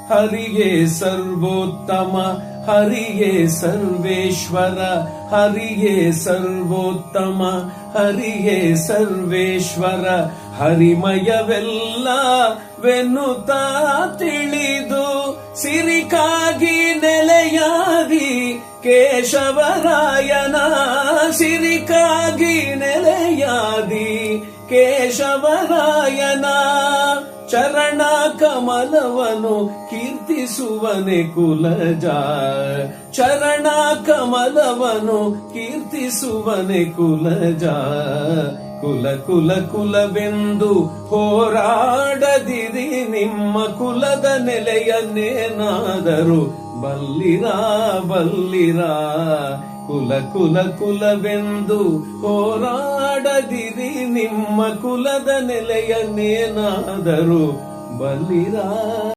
ಹರಿಯೇ ಸರ್ವೋತ್ತಮ, ಹರಿಯೇ ಸರ್ವೇಶ್ವರ, ಹರಿಯೇ ಸರ್ವೋತ್ತಮ, ಹರಿಯೇ ಸರ್ವೇಶ್ವರ. ಹರಿಮಯವೆಲ್ಲವೆನ್ನುತ್ತಾ ತಿಳಿದು ಸಿರಿಕಾಗಿ ನೆಲೆಯಾದಿ ಕೇಶವರಾಯನ, ಸಿರಿಕಾಗಿ ನೆಲೆಯಾದಿ ಕೇಶವರಾಯನ. ಚರಣ ಕಮಲವನು ಕೀರ್ತಿಸುವನೆ ಕುಲಜ, ಚರಣ ಕಮಲವನು ಕೀರ್ತಿಸುವನೆ ಕುಲಜ. ಕುಲ ಕುಲ ಕುಲವೆಂದು ಹೋರಾಡದಿರಿ, ನಿಮ್ಮ ಕುಲದ ನೆಲೆಯನ್ನೇನಾದರೂ ಬಲ್ಲಿರಾ ಬಲ್ಲಿರಾ. ಕುಲ ಕುಲ ಕುಲವೆಂದು ಹೋರಾಡದಿರಿ, ನಿಮ್ಮ ಕುಲದ ನೆಲೆಯನ್ನೇನಾದರೂ ಬಲ್ಲಿರಾ.